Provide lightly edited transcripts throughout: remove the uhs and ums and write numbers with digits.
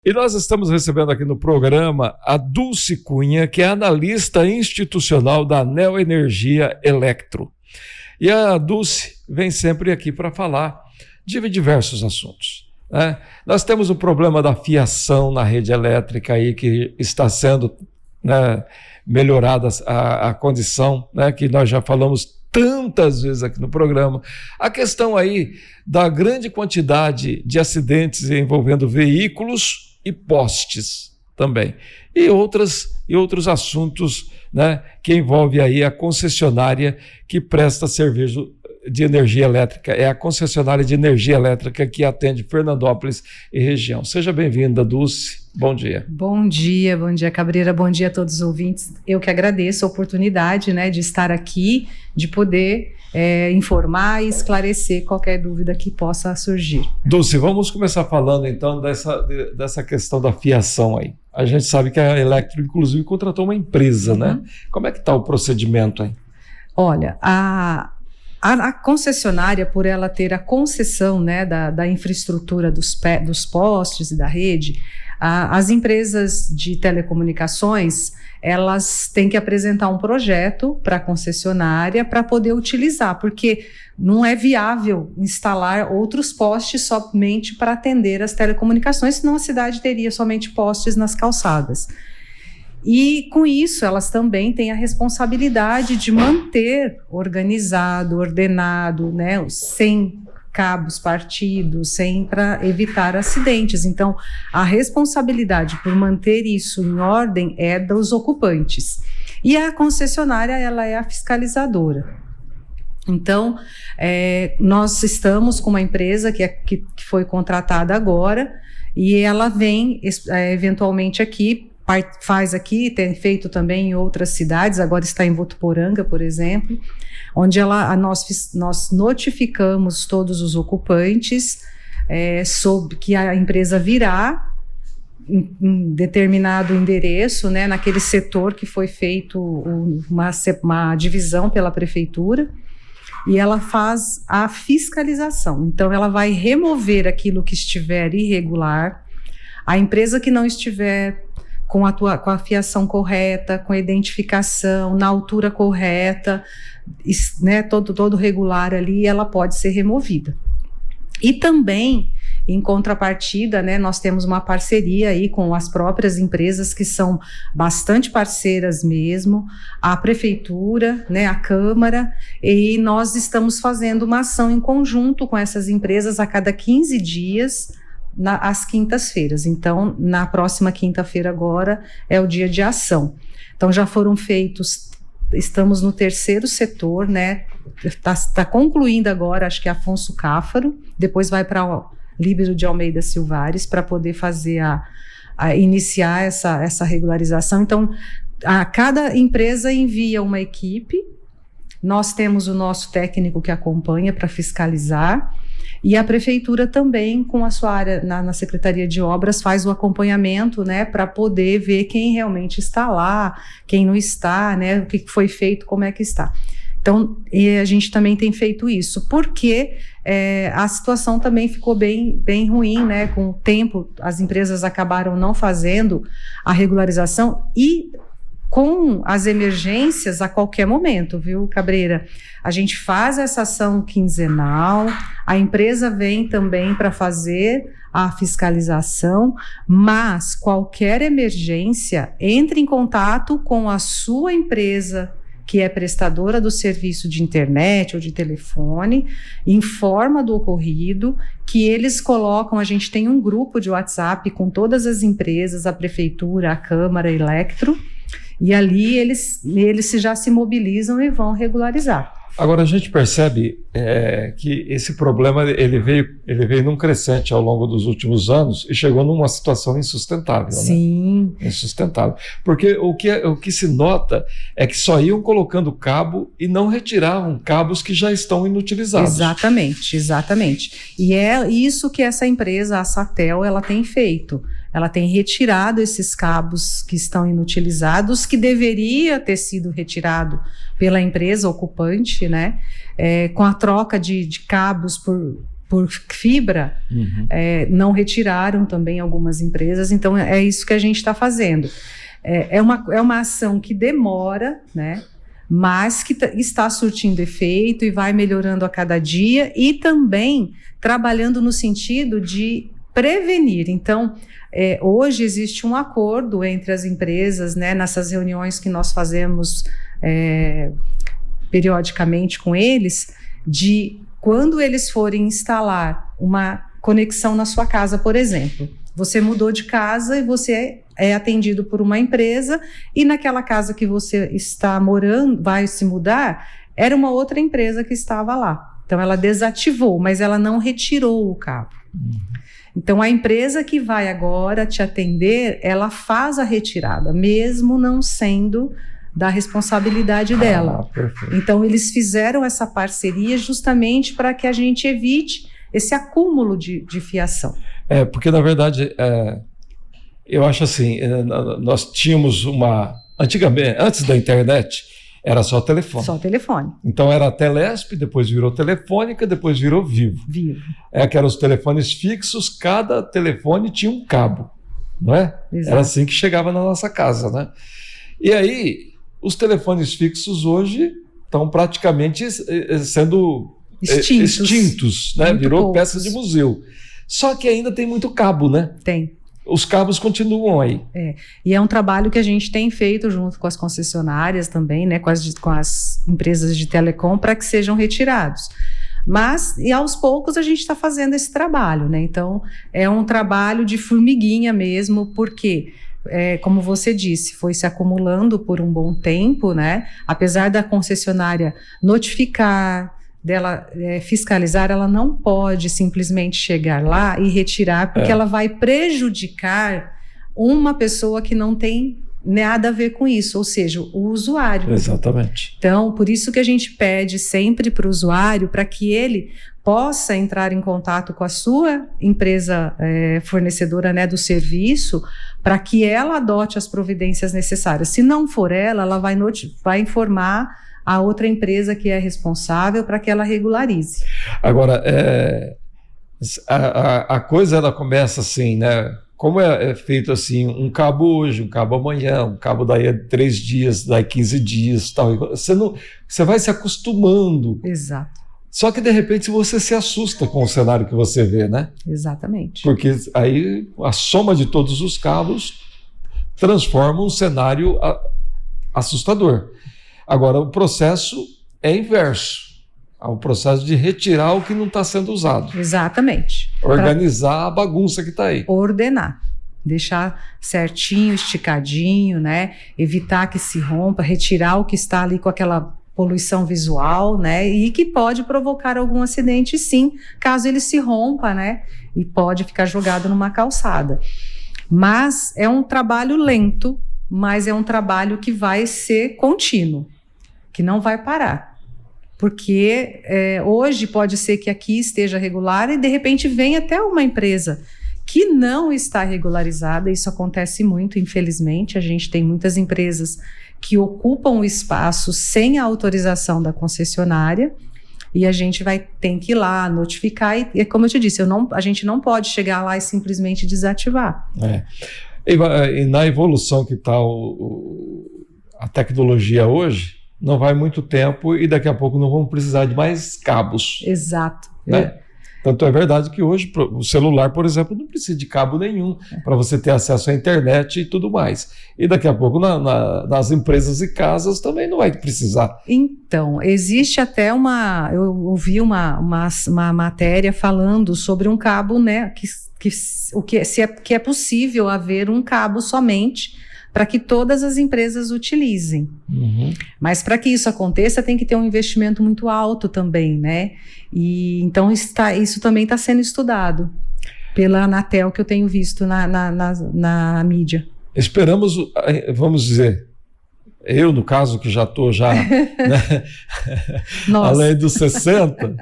E nós estamos recebendo aqui no programa a Dulce Cunha, que é analista institucional da Neoenergia Elektro. E a Dulce vem sempre aqui para falar de diversos assuntos, né? Nós temos o problema da fiação na rede elétrica aí, que está sendo, né, melhorada a condição, né, que nós já falamos tantas vezes aqui no programa. A questão aí da grande quantidade de acidentes envolvendo veículos e postes também, e outros assuntos, né, que envolve aí a concessionária que presta serviço de energia elétrica. É a concessionária de energia elétrica que atende Fernandópolis e região. Seja bem-vinda, Dulce. Bom dia. Bom dia, Cabreira, bom dia a todos os ouvintes. Eu que agradeço a oportunidade, né, de estar aqui, de poder informar e esclarecer qualquer dúvida que possa surgir. Dulce, vamos começar falando então dessa questão da fiação aí. A gente sabe que a Elektro, inclusive, contratou uma empresa, né? Como é que está o procedimento aí? Olha, a concessionária, por ela ter a concessão, né, da infraestrutura dos postes e da rede, as empresas de telecomunicações, elas têm que apresentar um projeto para a concessionária para poder utilizar, porque não é viável instalar outros postes somente para atender as telecomunicações, senão a cidade teria somente postes nas calçadas. E com isso, elas também têm a responsabilidade de manter organizado, ordenado, né, sem cabos partidos, para evitar acidentes. Então, a responsabilidade por manter isso em ordem é dos ocupantes. E a concessionária, ela é a fiscalizadora. Então, nós estamos com uma empresa que foi contratada agora, e ela vem eventualmente aqui, faz aqui, tem feito também em outras cidades, agora está em Votuporanga, por exemplo, onde nós notificamos todos os ocupantes sobre que a empresa virá em determinado endereço, né, naquele setor que foi feito uma divisão pela prefeitura, e ela faz a fiscalização. Então, ela vai remover aquilo que estiver irregular, a empresa que não estiver com a fiação correta, com a identificação, na altura correta, né, todo regular ali, ela pode ser removida. E também, em contrapartida, né, nós temos uma parceria aí com as próprias empresas que são bastante parceiras mesmo, a prefeitura, né, a Câmara, e nós estamos fazendo uma ação em conjunto com essas empresas a cada 15 dias, às quintas-feiras. Então, na próxima quinta-feira agora é o dia de ação. Então, já foram feitos, estamos no terceiro setor, né? Está concluindo agora, acho que é Afonso Cáfaro, depois vai para Líbero de Almeida Silvares para poder fazer iniciar essa regularização. Então, cada empresa envia uma equipe, nós temos o nosso técnico que acompanha para fiscalizar, e a prefeitura também, com a sua área na Secretaria de Obras, faz o acompanhamento, né, para poder ver quem realmente está lá, quem não está, né, o que foi feito, como é que está. Então, a gente também tem feito isso, porque a situação também ficou bem ruim, né, com o tempo, as empresas acabaram não fazendo a regularização e com as emergências a qualquer momento, viu, Cabreira? A gente faz essa ação quinzenal, a empresa vem também para fazer a fiscalização, mas qualquer emergência, entre em contato com a sua empresa, que é prestadora do serviço de internet ou de telefone, informa do ocorrido, que eles colocam, a gente tem um grupo de WhatsApp com todas as empresas, a prefeitura, a Câmara, a Elektro, e ali eles já se mobilizam e vão regularizar. Agora, a gente percebe que esse problema ele veio num crescente ao longo dos últimos anos e chegou numa situação insustentável. Sim. Né? Insustentável. Porque o que se nota é que só iam colocando cabo e não retiravam cabos que já estão inutilizados. Exatamente. E é isso que essa empresa, a Satel, ela tem feito. Ela tem retirado esses cabos que estão inutilizados, que deveria ter sido retirado pela empresa ocupante, né? Com a troca de cabos por fibra, não retiraram também algumas empresas, então é isso que a gente está fazendo. É uma ação que demora, né? Mas que está surtindo efeito e vai melhorando a cada dia e também trabalhando no sentido de prevenir. Então, hoje existe um acordo entre as empresas, né, nessas reuniões que nós fazemos periodicamente com eles, de quando eles forem instalar uma conexão na sua casa, por exemplo. Você mudou de casa e você é atendido por uma empresa e naquela casa que você está morando, vai se mudar, era uma outra empresa que estava lá. Então ela desativou, mas ela não retirou o cabo. Então a empresa que vai agora te atender, ela faz a retirada, mesmo não sendo da responsabilidade dela. Então eles fizeram essa parceria justamente para que a gente evite esse acúmulo de fiação. Porque na verdade, eu acho assim, nós tínhamos antigamente, antes da internet, era só telefone. Só telefone. Então era a Telesp, depois virou Telefônica, depois virou Vivo. Que eram os telefones fixos, cada telefone tinha um cabo, não é? Exato. Era assim que chegava na nossa casa, né? E aí, os telefones fixos hoje estão praticamente sendo extintos, né? Virou poucos. Peça de museu. Só que ainda tem muito cabo, né? Tem. Os cabos continuam aí. E é um trabalho que a gente tem feito junto com as concessionárias também, né? Com as empresas de telecom, para que sejam retirados. Mas, e aos poucos, a gente está fazendo esse trabalho, né? Então, é um trabalho de formiguinha mesmo, porque... como você disse, foi se acumulando por um bom tempo, né? Apesar da concessionária notificar, dela fiscalizar, ela não pode simplesmente chegar lá e retirar, porque ela vai prejudicar uma pessoa que não tem nada a ver com isso, ou seja, o usuário. Exatamente. Então, por isso que a gente pede sempre para o usuário, para que ele possa entrar em contato com a sua empresa fornecedora, né, do serviço, para que ela adote as providências necessárias. Se não for ela vai informar a outra empresa que é responsável para que ela regularize. Agora, a coisa ela começa assim, né? Como é feito assim, um cabo hoje, um cabo amanhã, um cabo daí a 3 dias, daí 15 dias, tal. Você vai se acostumando. Exato. Só que de repente você se assusta com o cenário que você vê, né? Exatamente. Porque aí a soma de todos os cabos transforma um cenário assustador. Agora, o processo é inverso. É um processo de retirar o que não está sendo usado. Exatamente. Organizar a bagunça que está aí. Ordenar. Deixar certinho, esticadinho, né? Evitar que se rompa, retirar o que está ali com aquela poluição visual, né? E que pode provocar algum acidente, sim, caso ele se rompa, né? E pode ficar jogado numa calçada. Mas é um trabalho lento, mas é um trabalho que vai ser contínuo, que não vai parar. Porque hoje pode ser que aqui esteja regular e de repente vem até uma empresa que não está regularizada. Isso acontece muito, infelizmente. A gente tem muitas empresas que ocupam o espaço sem a autorização da concessionária e a gente tem que ir lá notificar e como eu te disse, a gente não pode chegar lá e simplesmente desativar. E na evolução que está a tecnologia hoje, não vai muito tempo e daqui a pouco não vamos precisar de mais cabos. Exato. Né? Tanto é verdade que hoje o celular, por exemplo, não precisa de cabo nenhum para você ter acesso à internet e tudo mais. E daqui a pouco nas empresas e casas também não vai precisar. Então, existe até eu ouvi uma matéria falando sobre um cabo, né, que é possível haver um cabo somente para que todas as empresas utilizem. Mas para que isso aconteça, tem que ter um investimento muito alto também, né? E então isso também está sendo estudado pela Anatel, que eu tenho visto na mídia. Esperamos, vamos dizer, eu no caso que já estou né? Além dos 60,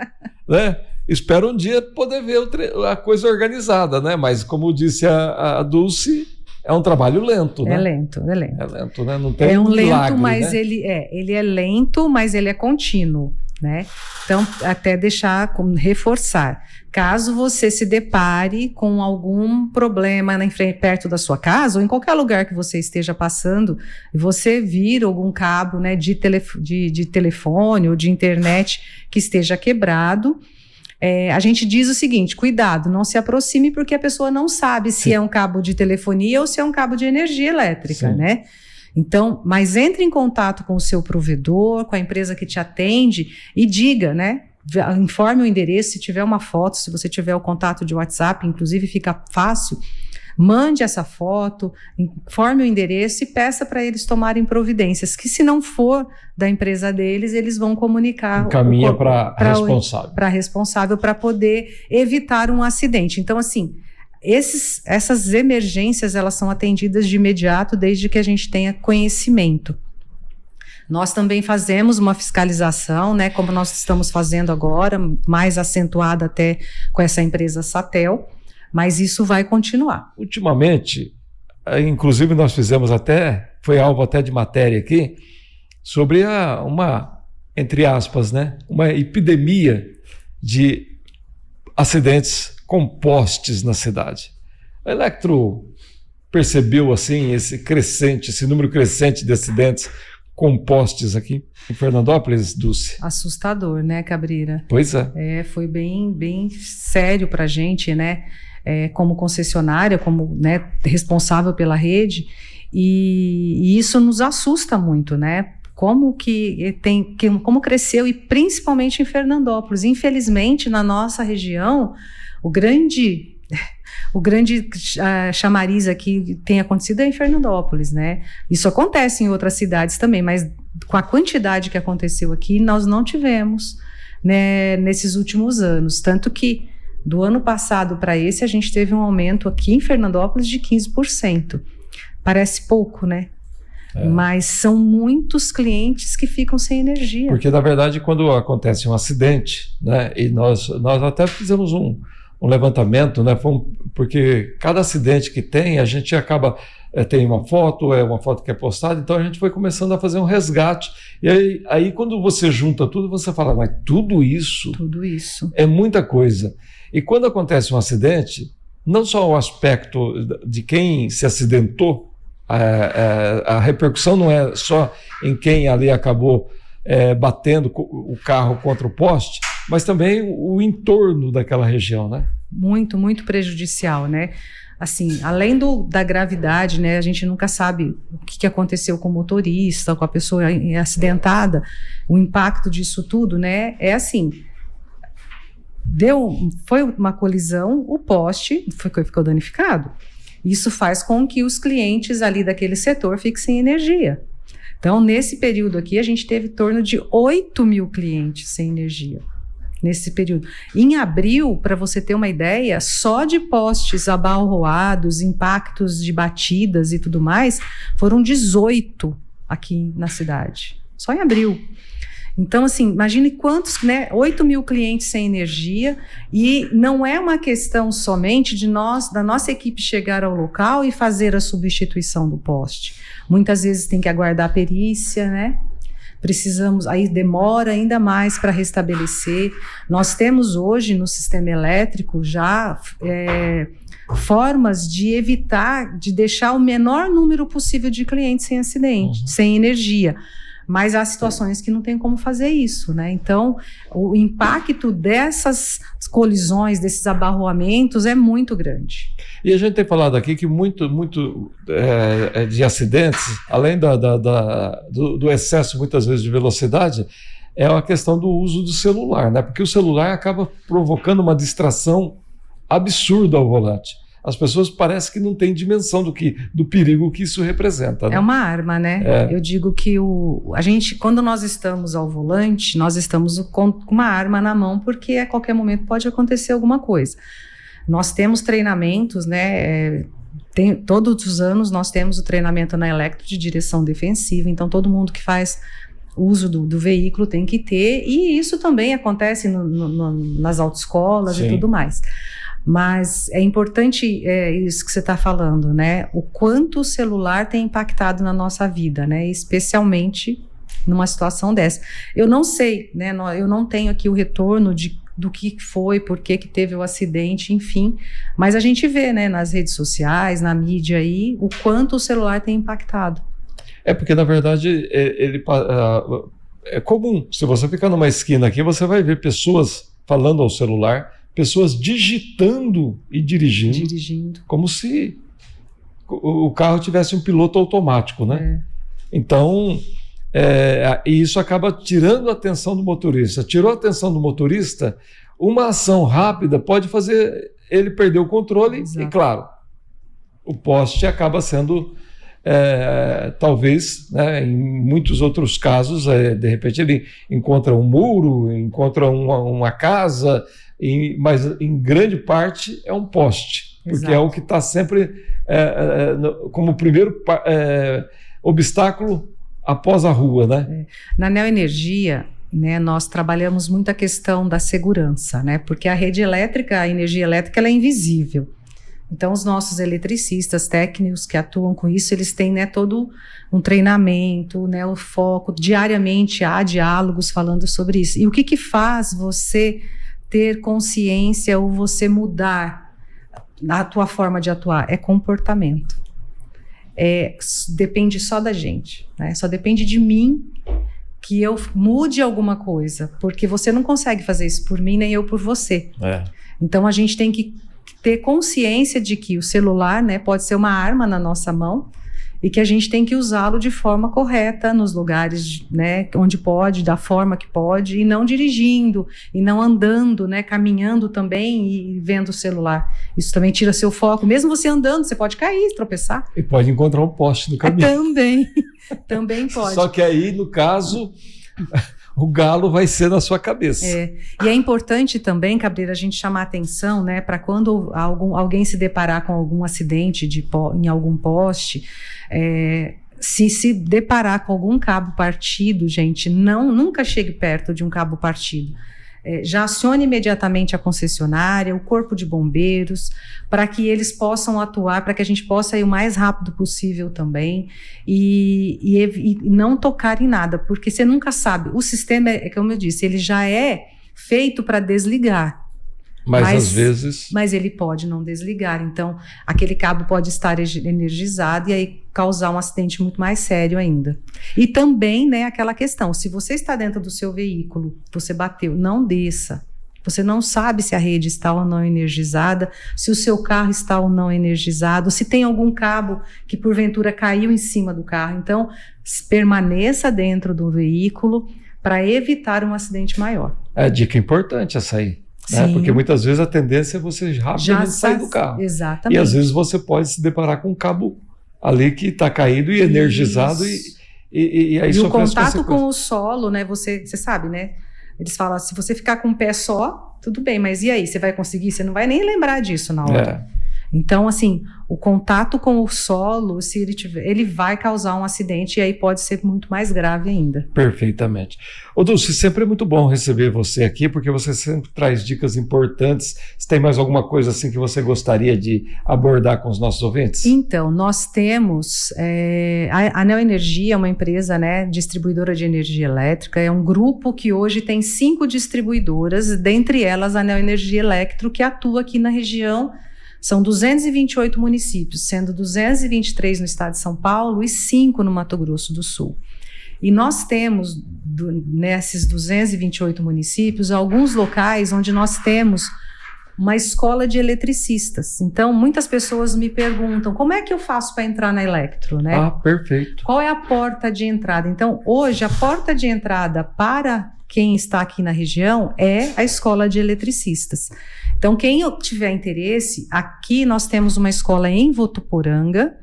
né? Espero um dia poder ver a coisa organizada, né? Mas como disse a Dulce, é um trabalho lento, né? É lento, É lento, né? Não tem lento, milagre, mas né? ele é lento, mas ele é contínuo. né? Então, até reforçar. Caso você se depare com algum problema perto da sua casa, ou em qualquer lugar que você esteja passando, e você vir algum cabo, né, de telefone ou de internet que esteja quebrado, a gente diz o seguinte: cuidado, não se aproxime, porque a pessoa não sabe se é um cabo de telefonia ou se é um cabo de energia elétrica, né? Então, mas entre em contato com o seu provedor, com a empresa que te atende e diga, né? Informe o endereço, se tiver uma foto, se você tiver o contato de WhatsApp, inclusive fica fácil, mande essa foto, informe o endereço e peça para eles tomarem providências, que se não for da empresa deles, eles vão comunicar. Encaminha para responsável. Para responsável, para poder evitar um acidente. Então, assim, essas emergências, elas são atendidas de imediato, desde que a gente tenha conhecimento. Nós também fazemos uma fiscalização, né, como nós estamos fazendo agora, mais acentuada até com essa empresa Satel, mas isso vai continuar. Ultimamente, inclusive nós fizemos foi alvo até de matéria aqui, sobre uma, entre aspas, né, uma epidemia de acidentes com postes na cidade. A Electro percebeu assim esse número crescente de acidentes com postes aqui em Fernandópolis, Dulce? Assustador, né, Cabrira? Pois é. Foi bem sério para a gente, né, como concessionária, como, né, responsável pela rede, e isso nos assusta muito, né? Como cresceu, e principalmente em Fernandópolis. Infelizmente, na nossa região, o grande chamariz aqui tem acontecido em Fernandópolis, né? Isso acontece em outras cidades também, mas com a quantidade que aconteceu aqui, nós não tivemos, né, nesses últimos anos. Tanto que do ano passado para esse, a gente teve um aumento aqui em Fernandópolis de 15%. Parece pouco, né? Mas são muitos clientes que ficam sem energia. Porque, na verdade, quando acontece um acidente, né, e nós até fizemos um levantamento, né, porque cada acidente que tem, a gente acaba, tem uma foto que é postada, então a gente foi começando a fazer um resgate, e aí quando você junta tudo, você fala, mas tudo isso é muita coisa. E quando acontece um acidente, não só o aspecto de quem se acidentou, a repercussão não é só em quem ali acabou batendo o carro contra o poste, mas também o entorno daquela região, né? Muito, muito prejudicial, né? Assim, além da gravidade, né? A gente nunca sabe o que aconteceu com o motorista, com a pessoa acidentada, o impacto disso tudo, né? É assim, foi uma colisão, o poste ficou danificado. Isso faz com que os clientes ali daquele setor fiquem sem energia. Então, nesse período aqui, a gente teve em torno de 8 mil clientes sem energia. Nesse período. Em abril, para você ter uma ideia, só de postes abalroados, impactos de batidas e tudo mais, foram 18 aqui na cidade. Só em abril. Então, assim, imagine quantos, né? 8 mil clientes sem energia, e não é uma questão somente da nossa equipe chegar ao local e fazer a substituição do poste. Muitas vezes tem que aguardar a perícia, né? Aí demora ainda mais para restabelecer. Nós temos hoje no sistema elétrico já formas de evitar, de deixar o menor número possível de clientes sem acidente, sem energia. Mas há situações que não tem como fazer isso, né? Então, o impacto dessas colisões, desses abarroamentos é muito grande. E a gente tem falado aqui que muito de acidentes, além do excesso, muitas vezes, de velocidade, é a questão do uso do celular, né? Porque o celular acaba provocando uma distração absurda ao volante. As pessoas parecem que não têm dimensão do perigo que isso representa, né? É uma arma, né? Eu digo que a gente, quando nós estamos ao volante, nós estamos com uma arma na mão, porque a qualquer momento pode acontecer alguma coisa. Nós temos treinamentos, né? Todos os anos nós temos o treinamento na Electro de direção defensiva, então todo mundo que faz uso do veículo tem que ter, e isso também acontece nas autoescolas. Sim. E tudo mais. Mas é importante isso que você está falando, né? O quanto o celular tem impactado na nossa vida, né? Especialmente numa situação dessa. Eu não sei, né? Eu não tenho aqui o retorno do que foi, por que teve o acidente, enfim, mas a gente vê, né, nas redes sociais, na mídia aí, o quanto o celular tem impactado. Porque na verdade é comum, se você ficar numa esquina aqui, você vai ver pessoas falando ao celular, pessoas digitando e dirigindo. Como se o carro tivesse um piloto automático, né? Então, e isso acaba tirando a atenção do motorista. Tirou a atenção do motorista, uma ação rápida pode fazer ele perder o controle. Exato. E claro, o poste acaba sendo, talvez, né, em muitos outros casos, de repente ele encontra um muro, encontra uma casa, mas em grande parte é um poste. Porque Exato. É o que está sempre como primeiro obstáculo após a rua, né? Na Neoenergia, né, nós trabalhamos muito a questão da segurança, né? Porque a rede elétrica, a energia elétrica, ela é invisível. Então, os nossos eletricistas técnicos que atuam com isso, eles têm, né, todo um treinamento, né, o foco. Diariamente há diálogos falando sobre isso. E o que faz você ter consciência ou você mudar a tua forma de atuar? É comportamento. Depende só da gente, né? Só depende de mim que eu mude alguma coisa, porque você não consegue fazer isso por mim, nem eu por você. Então a gente tem que ter consciência de que o celular, né, pode ser uma arma na nossa mão e que a gente tem que usá-lo de forma correta nos lugares, né, onde pode, da forma que pode, e não dirigindo, e não andando, né, caminhando também e vendo o celular. Isso também tira seu foco. Mesmo você andando, você pode cair, tropeçar. E pode encontrar um poste no caminho. Também pode. Só que aí, no caso, o galo vai ser na sua cabeça. E é importante também, Cabreira, a gente chamar atenção, né, para quando alguém se deparar com algum acidente em algum poste, se deparar com algum cabo partido, gente, nunca chegue perto de um cabo partido. Já acione imediatamente a concessionária, o corpo de bombeiros, para que eles possam atuar, para que a gente possa ir o mais rápido possível também e não tocar em nada, porque você nunca sabe. O sistema, como eu disse, ele já é feito para desligar. Mas às vezes... Mas ele pode não desligar, então aquele cabo pode estar energizado e aí causar um acidente muito mais sério ainda. E também, né, aquela questão, se você está dentro do seu veículo, você bateu, não desça. Você não sabe se a rede está ou não energizada, se o seu carro está ou não energizado, se tem algum cabo que porventura caiu em cima do carro. Então, permaneça dentro do veículo para evitar um acidente maior. É dica importante essa aí. Né? Porque muitas vezes a tendência é você rapidamente sair do carro. Exatamente. E às vezes você pode se deparar com um cabo ali que está caído e energizado e aí e o contato com o solo, né? Você sabe, né? Eles falam, se você ficar com um pé só, tudo bem, mas e aí? Você vai conseguir? Você não vai nem lembrar disso na hora. Então, assim, o contato com o solo, se ele vai causar um acidente e aí pode ser muito mais grave ainda. Perfeitamente. Ô Dulce, sempre é muito bom receber você aqui, porque você sempre traz dicas importantes. Você tem mais alguma coisa assim que você gostaria de abordar com os nossos ouvintes? Então, nós temos a Neoenergia, é uma empresa, né, distribuidora de energia elétrica, é um grupo que hoje tem 5 distribuidoras, dentre elas a Neoenergia Electro, que atua aqui na região. São 228 municípios, sendo 223 no estado de São Paulo e 5 no Mato Grosso do Sul. E nós temos, nesses 228 municípios, alguns locais onde nós temos uma escola de eletricistas. Então, muitas pessoas me perguntam, como é que eu faço para entrar na Electro, né? Ah, perfeito. Qual é a porta de entrada? Então, hoje, a porta de entrada para quem está aqui na região é a escola de eletricistas. Então, quem tiver interesse, aqui nós temos uma escola em Votuporanga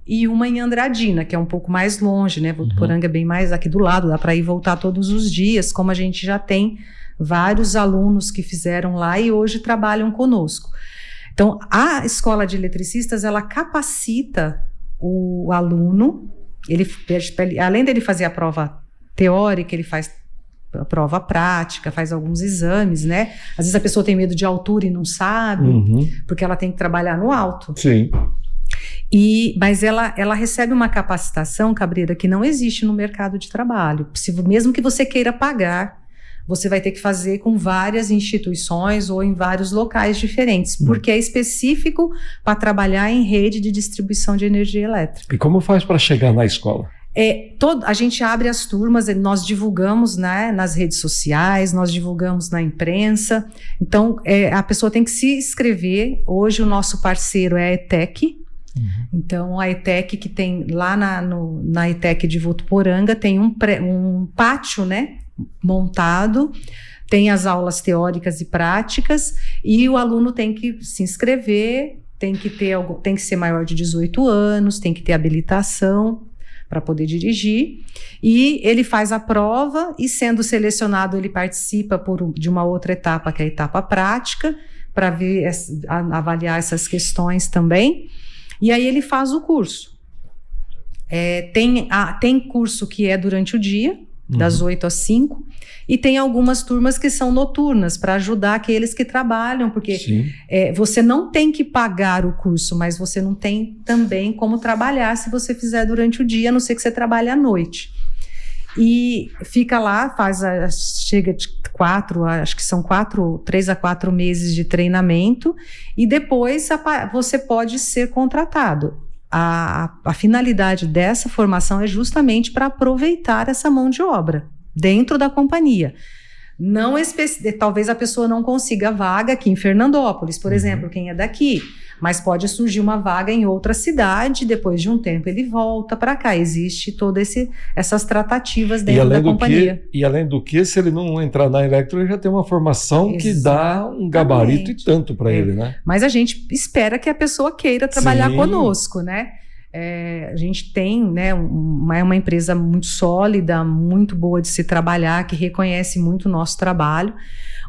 e uma em Andradina, que é um pouco mais longe, né? Votuporanga é bem mais aqui do lado, dá para ir e voltar todos os dias, como a gente já tem vários alunos que fizeram lá e hoje trabalham conosco. Então, a escola de eletricistas, ela capacita o aluno, além dele fazer a prova teórica, ele faz a prova prática, faz alguns exames, né? Às vezes a pessoa tem medo de altura e não sabe, porque ela tem que trabalhar no alto. Sim. Mas ela recebe uma capacitação, Cabreira, que não existe no mercado de trabalho. Mesmo que você queira pagar, você vai ter que fazer com várias instituições ou em vários locais diferentes, porque é específico para trabalhar em rede de distribuição de energia elétrica. E como faz para chegar na escola? A gente abre as turmas, nós divulgamos, né, nas redes sociais, nós divulgamos na imprensa. Então, a pessoa tem que se inscrever. Hoje o nosso parceiro é a ETEC. Então, a ETEC, que tem lá na ETEC de Votuporanga, tem um pátio, né, montado, tem as aulas teóricas e práticas, e o aluno tem que se inscrever, tem que ser maior de 18 anos, tem que ter habilitação para poder dirigir, e ele faz a prova, e sendo selecionado, ele participa de uma outra etapa, que é a etapa prática, para avaliar essas questões também, e aí ele faz o curso. Tem curso que é durante o dia, das 8 às 5, e tem algumas turmas que são noturnas, para ajudar aqueles que trabalham, porque você não tem que pagar o curso, mas você não tem também como trabalhar se você fizer durante o dia, a não ser que você trabalhe à noite. E fica lá, chega de 3 a 4 meses de treinamento, e depois você pode ser contratado. A finalidade dessa formação é justamente para aproveitar essa mão de obra dentro da companhia. Talvez a pessoa não consiga vaga aqui em Fernandópolis, por exemplo, quem é daqui, mas pode surgir uma vaga em outra cidade, depois de um tempo ele volta para cá. Existe todas essas tratativas dentro da companhia. E além do que, se ele não entrar na Electro, ele já tem uma formação que dá um gabarito e tanto para ele, né? Mas a gente espera que a pessoa queira trabalhar conosco, né? A gente tem, né, uma empresa muito sólida, muito boa de se trabalhar, que reconhece muito o nosso trabalho.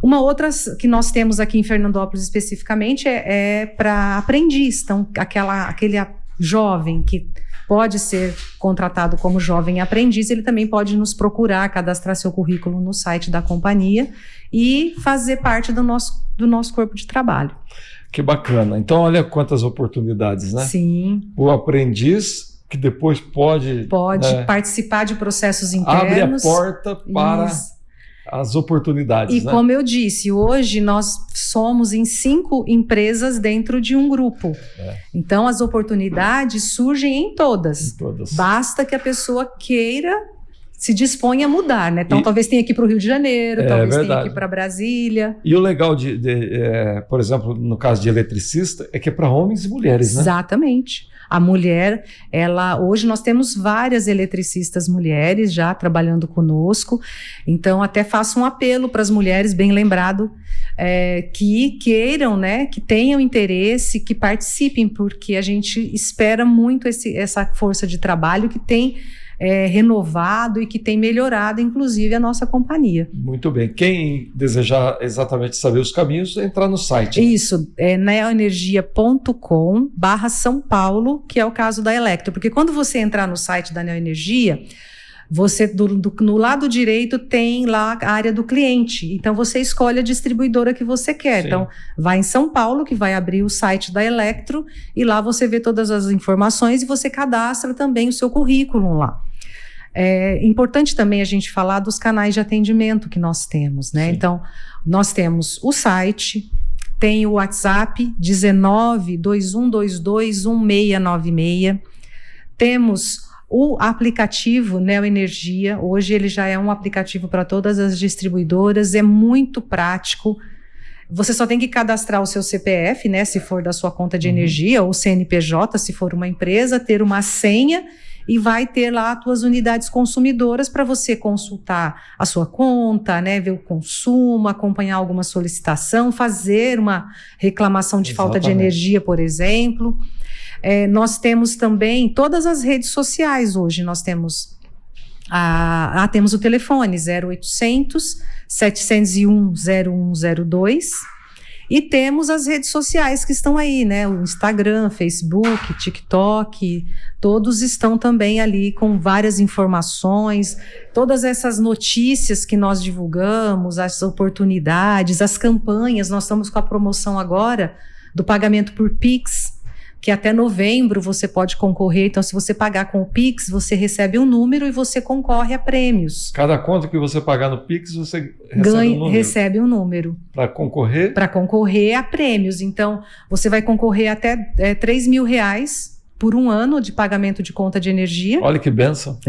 Uma outra que nós temos aqui em Fernandópolis especificamente é para aprendiz. Então, aquele jovem que pode ser contratado como jovem aprendiz, ele também pode nos procurar, cadastrar seu currículo no site da companhia e fazer parte do nosso corpo de trabalho. Que bacana. Então, olha quantas oportunidades, né? Sim. O aprendiz, que depois pode participar de processos internos. Abre a porta para as oportunidades, né? Como eu disse, hoje nós somos em 5 empresas dentro de um grupo. Então, as oportunidades surgem em todas. Basta que a pessoa queira, se dispõe a mudar, né? Então, talvez tenha que ir para o Rio de Janeiro, talvez tenha que ir para Brasília. E o legal por exemplo, no caso de eletricista, é que é para homens e mulheres, né? Exatamente. A mulher, hoje nós temos várias eletricistas mulheres já trabalhando conosco, então até faço um apelo para as mulheres, bem lembrado, que queiram, né, que tenham interesse, que participem, porque a gente espera muito essa força de trabalho que tem renovado e que tem melhorado, inclusive, a nossa companhia. Muito bem. Quem desejar exatamente saber os caminhos, entrar no site. Isso, neoenergia.com/São Paulo, que é o caso da Electro, porque quando você entrar no site da Neoenergia, você no lado direito tem lá a área do cliente, então você escolhe a distribuidora que você quer. Sim. Então vai em São Paulo, que vai abrir o site da Electro, e lá você vê todas as informações e você cadastra também o seu currículo lá. É importante também a gente falar dos canais de atendimento que nós temos, né? Sim. Então, nós temos o site, tem o WhatsApp 19-2122-1696, temos o aplicativo Neoenergia. Hoje ele já é um aplicativo para todas as distribuidoras, é muito prático. Você só tem que cadastrar o seu CPF, né, se for da sua conta de energia, ou CNPJ, se for uma empresa, ter uma senha, e vai ter lá as tuas unidades consumidoras para você consultar a sua conta, né, ver o consumo, acompanhar alguma solicitação, fazer uma reclamação de falta de energia, por exemplo. Nós temos também todas as redes sociais hoje. Nós temos temos o telefone 0800 701 0102 e temos as redes sociais que estão aí, né? O Instagram, Facebook, TikTok, todos estão também ali com várias informações, todas essas notícias que nós divulgamos, as oportunidades, as campanhas. Nós estamos com a promoção agora do pagamento por Pix. que até novembro você pode concorrer. Então, se você pagar com o Pix, você recebe um número e você concorre a prêmios. Cada conta que você pagar no Pix, você recebe um número. Para concorrer? Para concorrer a prêmios. Então, você vai concorrer até R$3.000 por um ano de pagamento de conta de energia. Olha que bênção.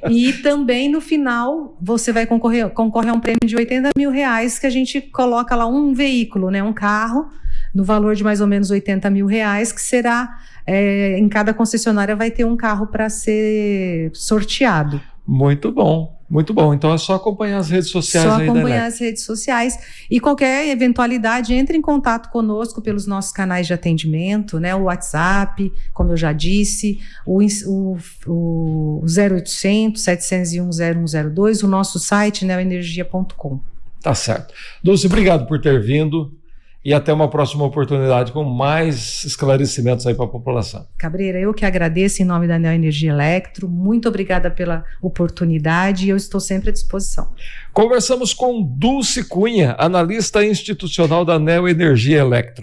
E também no final você vai concorre a um prêmio de R$80.000 que a gente coloca lá um veículo, né, um carro, no valor de mais ou menos R$80.000, que será, em cada concessionária vai ter um carro para ser sorteado. Muito bom. Muito bom, então é só acompanhar as redes sociais. Só acompanhar as redes sociais. E qualquer eventualidade, entre em contato conosco pelos nossos canais de atendimento, né? O WhatsApp, como eu já disse, o 0800 701 0102, o nosso site, neoenergia.com. Tá certo. Dulce, obrigado por ter vindo. E até uma próxima oportunidade com mais esclarecimentos aí para a população. Cabreira, eu que agradeço em nome da Neoenergia Electro. Muito obrigada pela oportunidade e eu estou sempre à disposição. Conversamos com Dulce Cunha, analista institucional da Neoenergia Electro.